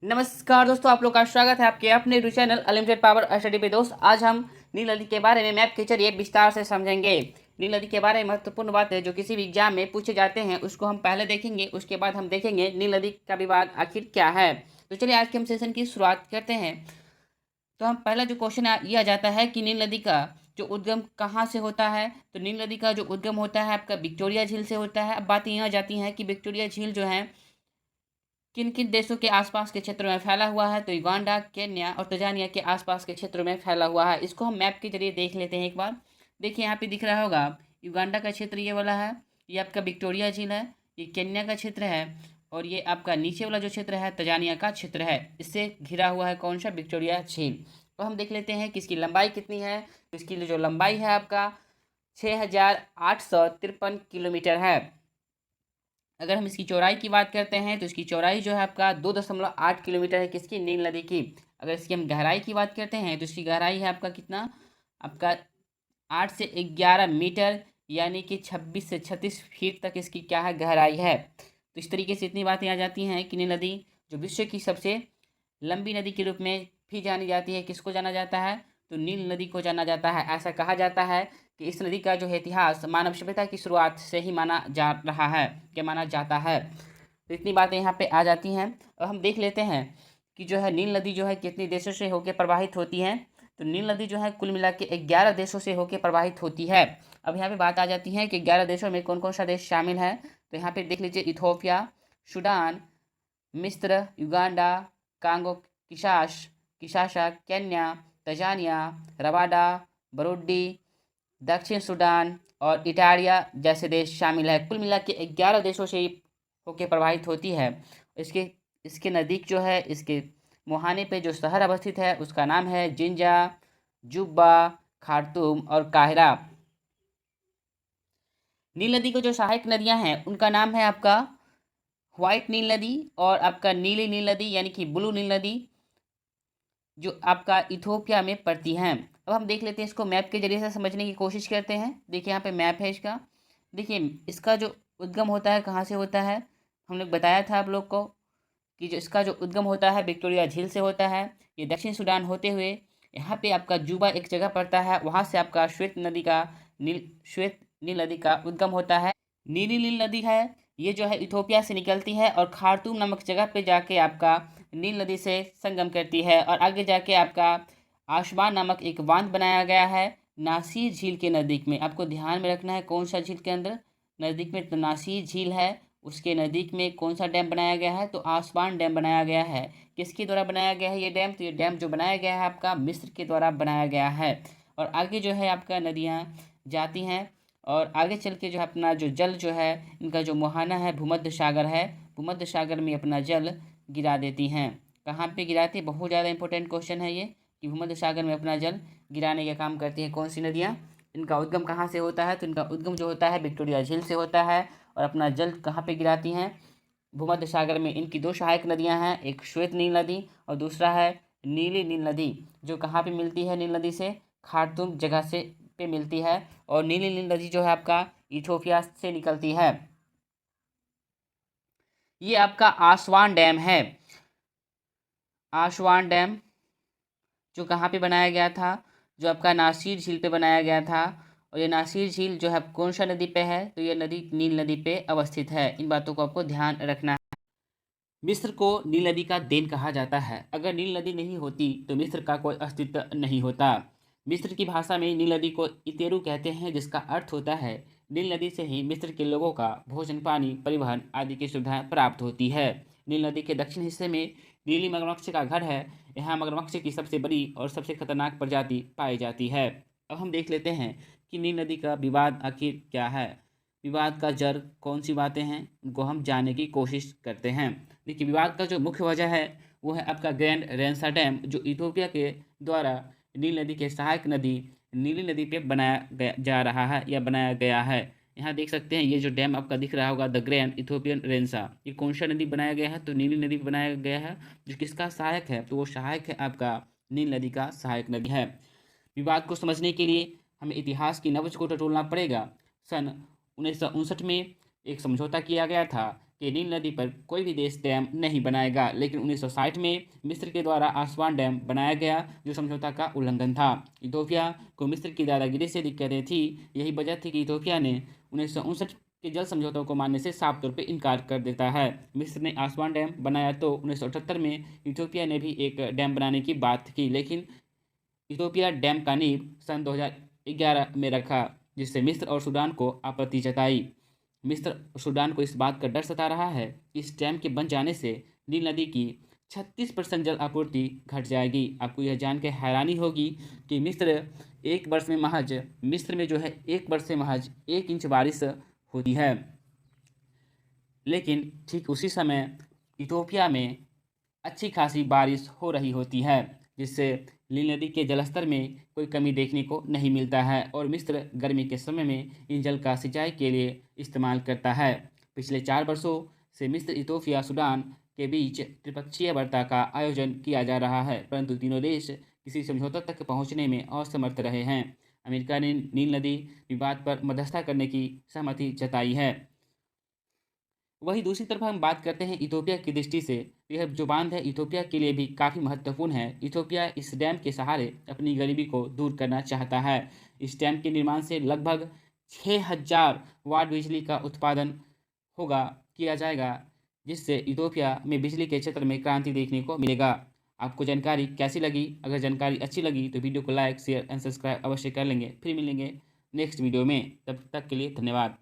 नमस्कार दोस्तों, आप लोग का स्वागत है आपके अपने YouTube channel unlimited power study पे। दोस्त, आज हम नील नदी के बारे में मैप के जरिए विस्तार से समझेंगे। नील नदी के बारे में महत्वपूर्ण बातें जो किसी भी एग्जाम में पूछे जाते हैं उसको हम पहले देखेंगे, उसके बाद हम देखेंगे नील नदी का विवाद आखिर क्या है। तो चलिए आज के हम सेशन की शुरुआत करते हैं। तो हम पहला जो क्वेश्चन ये आ जाता है कि नील नदी का जो उद्गम कहाँ से होता है। तो नील नदी का जो उद्गम होता है आपका विक्टोरिया झील से होता है। अब बात यहाँ जाती है कि विक्टोरिया झील जो है किन किन देशों के आसपास के क्षेत्रों में फैला हुआ है। तो युगांडा, केन्या और तंजानिया के आसपास के क्षेत्रों में फैला हुआ है। इसको हम मैप के जरिए देख लेते हैं एक बार। देखिए यहाँ पे दिख रहा होगा युगांडा का क्षेत्र ये वाला है, ये आपका विक्टोरिया झील है। ये केन्या का क्षेत्र है और ये आपका नीचे वाला जो क्षेत्र है तंजानिया का क्षेत्र है। इससे घिरा हुआ है कौन सा, विक्टोरिया झील। तो हम देख लेते हैं कि इसकी लंबाई कितनी है। तो इसकी जो लंबाई है आपका 6,853 किलोमीटर है। अगर हम इसकी चौड़ाई की बात करते हैं तो इसकी चौड़ाई जो है आपका 2.8 किलोमीटर है, किसकी, नील नदी की। अगर इसकी हम गहराई की बात करते हैं तो इसकी गहराई है आपका कितना, आपका 8 से 11 मीटर, यानी कि 26 से 36 फीट तक इसकी क्या है, गहराई है। तो इस तरीके से इतनी बातें आ जाती हैं कि नील नदी जो विश्व की सबसे लंबी नदी के रूप में भी जानी जाती है। किसको जाना जाता है, तो नील नदी को जाना जाता है। ऐसा कहा जाता है कि इस नदी का जो है इतिहास मानव सभ्यता की शुरुआत से ही माना जा रहा है, क्या माना जाता है। तो इतनी बातें यहाँ पे आ जाती हैं। और हम देख लेते हैं कि जो है नील नदी जो है कितनी देशों से होकर प्रवाहित होती है। तो नील नदी जो है कुल मिला के 11 देशों से होकर प्रवाहित होती है। अब यहाँ पे बात आ जाती है कि 11 देशों में कौन कौन सा देश शामिल है। तो यहाँ पे देख लीजिए, इथोपिया, सूडान, मिस्र, Uganda, Congo Kinshasa, Kenya, Tanzania, Rwanda, Burundi, दक्षिण सूडान और इटालिया जैसे देश शामिल है। कुल मिला के 11 देशों से होकर प्रभावित होती है। इसके इसके नज़दीक जो है, इसके मुहाने पे जो शहर अवस्थित है उसका नाम है जिंजा, जुब्बा, खार्तूम और काहिरा। नील नदी को जो सहायक नदियां हैं उनका नाम है आपका व्हाइट नील नदी और आपका नीली नील नदी यानी कि ब्लू नील नदी, जो आपका इथोपिया में पड़ती हैं। अब हम देख लेते हैं, इसको मैप के जरिए से समझने की कोशिश करते हैं। देखिए यहाँ पे मैप है इसका। देखिए इसका जो उद्गम होता है कहाँ से होता है, हम लोग बताया था आप लोग को कि जो इसका जो उद्गम होता है विक्टोरिया झील से होता है। ये दक्षिण सूडान होते हुए यहाँ पे आपका जुबा एक जगह पड़ता है, वहाँ से आपका श्वेत नील नदी का उद्गम होता है। नीली नील नदी है ये जो है इथोपिया से निकलती है और खार्तूम नामक जगह पे जाके आपका नील नदी से संगम करती है और आगे जाके आपका आशबान नामक एक बांध बनाया गया है नासिर झील के नज़दीक में। आपको ध्यान में रखना है कौन सा झील के अंदर नज़दीक में, तो नासिर झील है उसके नज़दीक में कौन सा डैम बनाया गया है, तो आसवान डैम बनाया गया है। किसके द्वारा बनाया गया है ये डैम, तो ये डैम जो बनाया गया है आपका मिस्र के द्वारा बनाया गया है। और आगे जो है आपका नदियाँ जाती हैं और आगे चल के जो है अपना जो जल जो है इनका जो मुहाना है भूमध्य सागर है, भूमध्य सागर में अपना जल गिरा देती हैं। कहाँ पे गिराती है, बहुत ज़्यादा इंपॉर्टेंट क्वेश्चन है ये कि भूमध्य सागर में अपना जल गिराने का काम करती हैं कौन सी नदियाँ। इनका उद्गम कहाँ से होता है, तो इनका उद्गम जो होता है विक्टोरिया झील से होता है और अपना जल कहाँ पे गिराती हैं, भूमध्य सागर में। इनकी दो सहायक नदियाँ हैं, एक श्वेत नील नदी और दूसरा है नीली नील नदी, जो कहाँ पे मिलती है नील नदी से, खार्तूम जगह से पे मिलती है। और नीली नील नदी जो है आपका इथोपिया से निकलती है। ये आपका आसवान डैम है, आसवान डैम जो कहाँ पे बनाया गया था, जो आपका नासिर झील पे बनाया गया था। और ये नासिर झील जो है कौन सा नदी पे है, तो ये नदी नील नदी पे अवस्थित है। इन बातों को आपको ध्यान रखना है। मिस्र को नील नदी का देन कहा जाता है। अगर नील नदी नहीं होती तो मिस्र का कोई अस्तित्व नहीं होता। मिस्र की भाषा में नील नदी को इतेरू कहते हैं, जिसका अर्थ होता है नील नदी से ही मिस्र के लोगों का भोजन, पानी, परिवहन आदि की सुविधाएं प्राप्त होती है। नील नदी के दक्षिण हिस्से में नीली मगरमच्छ का घर है। यहाँ मगरमच्छ की सबसे बड़ी और सबसे खतरनाक प्रजाति पाई जाती है। अब हम देख लेते हैं कि नील नदी का विवाद आखिर क्या है, विवाद का जड़ कौन सी बातें हैं, उनको हम जानने की कोशिश करते हैं। देखिए विवाद का जो मुख्य वजह है वो है आपका ग्रैंड रेंसा डैम, जो इथोपिया के द्वारा नील नदी के सहायक नदी नीली नदी पे बनाया गया जा रहा है या बनाया गया है। यहाँ देख सकते हैं ये जो डैम आपका दिख रहा होगा द ग्रैंड इथोपियन रेंसा, ये कौन सा नदी बनाया गया है, तो नीली नदी बनाया गया है। जो किसका सहायक है, तो वो सहायक है आपका नील नदी का सहायक नदी है। विवाद को समझने के लिए हमें इतिहास की नब्ज को टटोलना पड़ेगा। सन 1959 में एक समझौता किया गया था कि नील नदी पर कोई भी देश डैम नहीं बनाएगा, लेकिन 1960 में मिस्र के द्वारा आसवान डैम बनाया गया, जो समझौता का उल्लंघन था। इथोपिया को मिस्र की दादागिरी से दिक्कतें थी। यही वजह थी कि इथोपिया ने 1959 के जल समझौतों को मानने से साफ तौर पर इनकार कर देता है। मिस्र ने आसवान डैम बनाया तो 1978 में इथोपिया ने भी एक डैम बनाने की बात की, लेकिन इथोपिया डैम का नींव सन 2011 में रखा, जिससे मिस्र और सूडान को आपत्ति जताई। मिस्र और सूडान को इस बात का डर सता रहा है कि इस डैम के बन जाने से नील नदी की 36% जल आपूर्ति घट जाएगी। आपको यह जानकर हैरानी होगी कि मिस्र में जो है एक वर्ष में महज 1 इंच बारिश होती है, लेकिन ठीक उसी समय इथोपिया में अच्छी खासी बारिश हो रही होती है, जिससे नील नदी के जलस्तर में कोई कमी देखने को नहीं मिलता है और मिस्र गर्मी के समय में इन जल का सिंचाई के लिए इस्तेमाल करता है। पिछले 4 वर्षों से मिस्र, इथोपिया, सूडान के बीच त्रिपक्षीय वार्ता का आयोजन किया जा रहा है, परंतु तीनों देश किसी समझौता तक पहुंचने में असमर्थ रहे हैं। अमेरिका ने नील नदी विवाद पर मध्यस्थता करने की सहमति जताई है। वहीं दूसरी तरफ हम बात करते हैं इथोपिया की दृष्टि से, यह जो बांध है इथोपिया के लिए भी काफ़ी महत्वपूर्ण है। इथोपिया इस डैम के सहारे अपनी गरीबी को दूर करना चाहता है। इस डैम के निर्माण से लगभग 6000 वाट बिजली का उत्पादन किया जाएगा, जिससे इथोपिया में बिजली के क्षेत्र में क्रांति देखने को मिलेगा। आपको जानकारी कैसी लगी? अगर जानकारी अच्छी लगी तो वीडियो को लाइक, शेयर एंड सब्सक्राइब अवश्य कर लेंगे। फिर मिलेंगे नेक्स्ट वीडियो में, तब तक के लिए धन्यवाद।